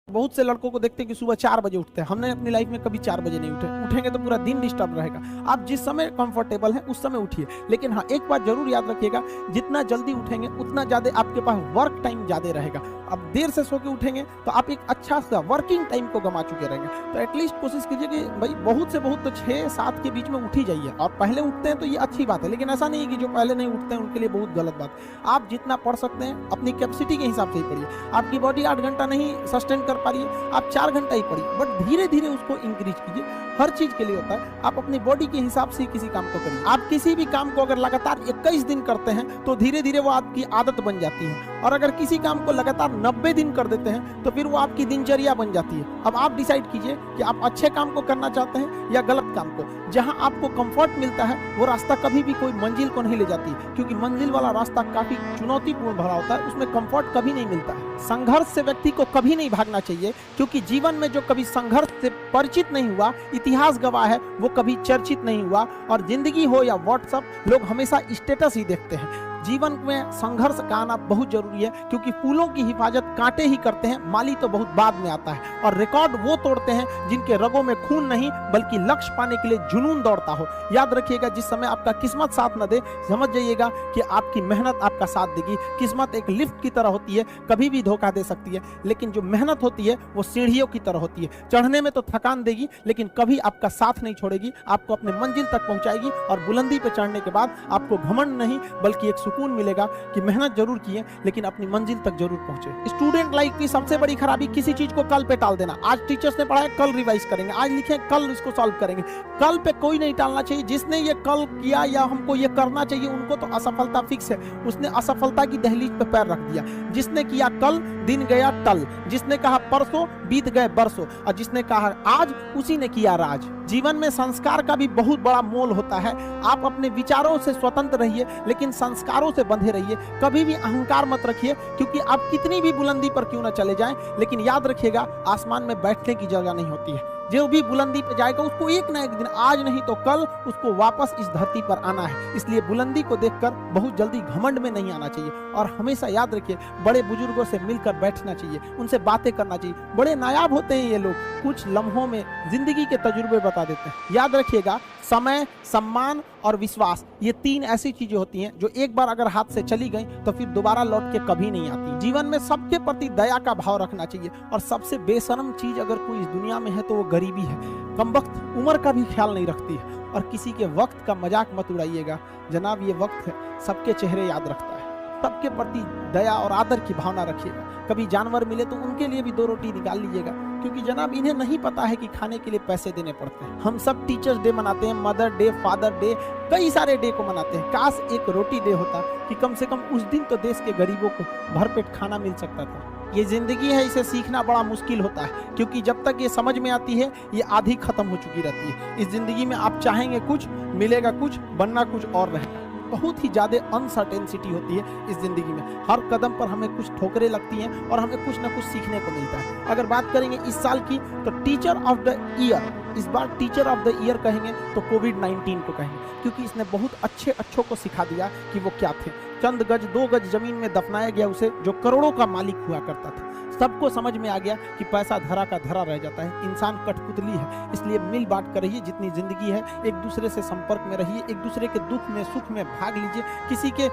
बहुत से लड़कों को देखते हैं कि सुबह 4 बजे उठते हैं। हमने अपनी लाइफ में कभी 4 बजे नहीं उठेंगे तो पूरा दिन डिस्टर्ब रहेगा। आप जिस समय कंफर्टेबल हैं उस समय उठिए, लेकिन हाँ एक बात जरूर याद रखिएगा, जितना जल्दी उठेंगे उतना ज्यादा आपके पास वर्क टाइम ज्यादा रहेगा। अब देर से सो के उठेंगे तो आप एक अच्छा सा वर्किंग टाइम को गंवा चुके रहेंगे। तो एटलीस्ट कोशिश कीजिए कि भाई बहुत से बहुत तो 6-7 के बीच में उठ ही जाइए। और पहले उठते हैं तो ये अच्छी बात है, लेकिन ऐसा नहीं है कि जो पहले नहीं उठते हैं उनके लिए बहुत गलत बात। आप जितना पढ़ सकते हैं अपनी कैपेसिटी के हिसाब से ही पढ़िए। आपकी बॉडी 8 घंटा नहीं सस्टेन कर पा रही है, आप 4 घंटा ही पढ़िए, बट धीरे धीरे उसको इंक्रीज कीजिए। हर चीज के लिए होता है, आप अपनी बॉडी के हिसाब से किसी काम को करिए। आप किसी भी काम को अगर लगातार 21 दिन करते हैं तो धीरे धीरे वो आपकी आदत बन जाती है, और अगर किसी काम को लगातार 90 दिन कर देते हैं तो फिर वो आपकी दिनचर्या बन जाती है। अब आप डिसाइड कीजिए कि आप अच्छे काम को करना चाहते हैं या गलत काम को। जहां आपको कंफर्ट मिलता है वो रास्ता कभी भी कोई मंजिल को नहीं ले जाती, क्योंकि मंजिल वाला रास्ता काफी चुनौतीपूर्ण भरा होता है, उसमें कंफर्ट कभी नहीं मिलता है। संघर्ष से व्यक्ति को कभी नहीं भागना चाहिए, क्योंकि जीवन में जो कभी संघर्ष से परिचित नहीं हुआ, इतिहास गवाह है, वो कभी चर्चित नहीं हुआ। और जिंदगी हो या व्हाट्सएप, लोग हमेशा स्टेटस ही देखते हैं। जीवन में संघर्ष का आना बहुत जरूरी है, क्योंकि फूलों की हिफाजत कांटे ही करते हैं, माली तो बहुत बाद में आता है। और रिकॉर्ड वो तोड़ते हैं जिनके रगों में खून नहीं बल्कि लक्ष्य पाने के लिए जुनून दौड़ता हो। याद रखिएगा, जिस समय आपका किस्मत साथ न दे, समझ जाइएगा कि आपकी मेहनत आपका साथ देगी। किस्मत एक लिफ्ट की तरह होती है, कभी भी धोखा दे सकती है, लेकिन जो मेहनत होती है वो सीढ़ियों की तरह होती है। चढ़ने में तो थकान देगी, लेकिन कभी आपका साथ नहीं छोड़ेगी, आपको अपने मंजिल तक पहुंचाएगी। और बुलंदी पे चढ़ने के बाद आपको घमंड नहीं बल्कि एक सुकून मिलेगा कि मेहनत जरूर किए, लेकिन अपनी मंजिल तक जरूर पहुंचे। स्टूडेंट लाइफ की सबसे बड़ी खराबी किसी चीज को कल पे टाल देना। आज टीचर्स ने पढ़ाया, कल रिवाइज करेंगे, आज लिखे, कल इसको सॉल्व करेंगे। कल पे कोई नहीं टालना चाहिए। जिसने ये कल किया या हमको ये करना चाहिए, उनको तो असफलता फिक्स है, उसने असफलता की दहलीज पे पैर रख दिया। जिसने किया कल, दिन गया टल। जिसने कहा परसों, बीत गए बरसों। और जिसने कहा आज, उसी ने किया राज। जीवन में संस्कार का भी बहुत बड़ा मोल होता है। आप अपने विचारों से स्वतंत्र रहिए, लेकिन संस्कारों से बंधे रहिए। कभी भी अहंकार मत रखिए, क्योंकि आप कितनी भी बुलंदी पर क्यों ना चले जाएं, लेकिन याद रखिएगा आसमान में बैठने की जगह नहीं होती है। जो भी बुलंदी पे जाएगा उसको एक ना एक दिन, आज नहीं तो कल, उसको वापस इस धरती पर आना है। इसलिए बुलंदी को देखकर बहुत जल्दी घमंड में नहीं आना चाहिए। और हमेशा याद रखिए, बड़े बुजुर्गों से मिलकर बैठना चाहिए, उनसे बातें करना चाहिए। बड़े नायाब होते हैं ये लोग, कुछ लम्हों में जिंदगी के तजुर्बे बता देते हैं। याद रखिएगा, समय, सम्मान और विश्वास, ये 3 ऐसी चीजें होती हैं जो एक बार अगर हाथ से चली गई तो फिर दोबारा लौट के कभी नहीं आती। जीवन में सबके प्रति दया का भाव रखना चाहिए। और सबसे बेशर्म चीज अगर कोई इस दुनिया में है तो वो गरीबी है। कमबख्त उम्र का भी ख्याल नहीं रखती है। और किसी के वक्त का मजाक मत उड़ाइएगा जनाब, ये वक्त है, सबके चेहरे याद रखता है। सबके प्रति दया और आदर की भावना रखिएगा। कभी जानवर मिले तो उनके लिए भी 2 रोटी निकाल लीजिएगा, क्योंकि जनाब इन्हें नहीं पता है कि खाने के लिए पैसे देने पड़ते हैं। हम सब टीचर्स डे मनाते हैं, मदर डे, फादर डे, कई सारे डे को मनाते हैं। काश एक रोटी डे होता कि कम से कम उस दिन तो देश के गरीबों को भरपेट खाना मिल सकता था। ये जिंदगी है, इसे सीखना बड़ा मुश्किल होता है, क्योंकि जब तक ये समझ में आती है ये आधी खत्म हो चुकी रहती है। इस जिंदगी में आप चाहेंगे कुछ, मिलेगा कुछ, बनना कुछ और रहेगा। बहुत ही ज्यादा अनसर्टेनिटी होती है इस जिंदगी में। हर कदम पर हमें कुछ ठोकरें लगती हैं और हमें कुछ ना कुछ सीखने को मिलता है। अगर बात करेंगे इस साल की, तो टीचर ऑफ द ईयर, इस बार टीचर ऑफ द ईयर कहेंगे तो कोविड-19 को कहेंगे, क्योंकि इसने बहुत अच्छों को सिखा दिया कि वो क्या थे। चंद गज 2 गज जमीन में दफनाया गया उसे, जो करोड़ों का मालिक हुआ करता था। सबको समझ में आ गया कि पैसा धरा का धरा रह जाता है, इंसान कठपुतली है। इसलिए मिल बांट कर रहिए, जितनी जिंदगी है एक दूसरे से संपर्क में रहिए, एक दूसरे के दुख में सुख में भाग लीजिए। किसी के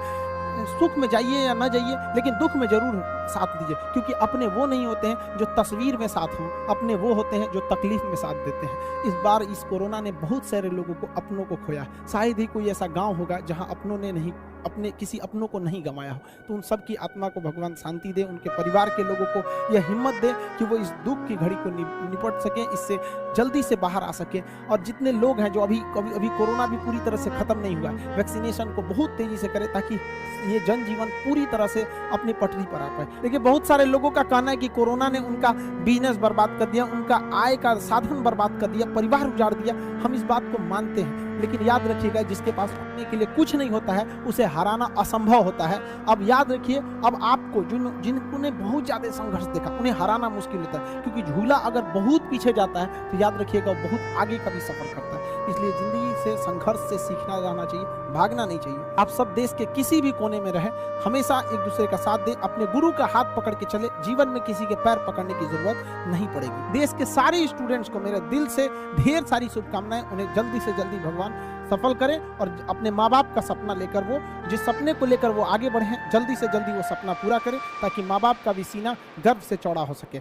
सुख में जाइए या ना जाइए, लेकिन दुख में जरूर साथ दीजिए, क्योंकि अपने वो नहीं होते हैं जो तस्वीर में साथ हों, अपने वो होते हैं जो तकलीफ में साथ देते हैं। इस बार इस कोरोना ने बहुत सारे लोगों को, अपनों को खोया। शायद ही कोई ऐसा गांव होगा जहां अपनों ने नहीं, अपने किसी अपनों को नहीं गंवाया हो। तो उन सब की आत्मा को भगवान शांति दे, उनके परिवार के लोगों को यह हिम्मत दे कि वो इस दुख की घड़ी को निपट सकें, इससे जल्दी से बाहर आ सकें। और जितने लोग हैं जो अभी कोरोना भी पूरी तरह से खत्म नहीं हुआ, वैक्सीनेशन को बहुत तेजी से करें, ताकि ये जनजीवन पूरी तरह से अपनी पटरी पर आ पाए। देखिए, बहुत सारे लोगों का कहना है कि कोरोना ने उनका बिजनेस बर्बाद कर दिया, उनका आय का साधन बर्बाद कर दिया, परिवार उजाड़ दिया। हम इस बात को मानते हैं, लेकिन याद रखिएगा जिसके पास पाने के लिए कुछ नहीं होता है उसे हराना असंभव होता है। अब याद रखिए, अब आपको जिन्होंने बहुत ज्यादा संघर्ष देखा उन्हें हराना मुश्किल होता है, क्योंकि झूला अगर बहुत पीछे जाता है तो याद रखिएगा बहुत आगे का भी सफर करता है। इसलिए जिंदगी से संघर्ष से सीखना जाना चाहिए, भागना नहीं चाहिए। आप सब देश के किसी भी कोने में रहे, हमेशा एक दूसरे का साथ दे, अपने गुरु का हाथ पकड़ के चले, जीवन में किसी के पैर पकड़ने की जरूरत नहीं पड़ेगी। देश के सारे स्टूडेंट्स को मेरे दिल से ढेर सारी शुभकामनाएं, उन्हें जल्दी से जल्दी भगवान सफल करें और अपने माँ बाप का सपना लेकर वो जिस सपने को लेकर वो आगे बढ़े, जल्दी से जल्दी वो सपना पूरा करें ताकि माँ बाप का भी सीना गर्व से चौड़ा हो सके।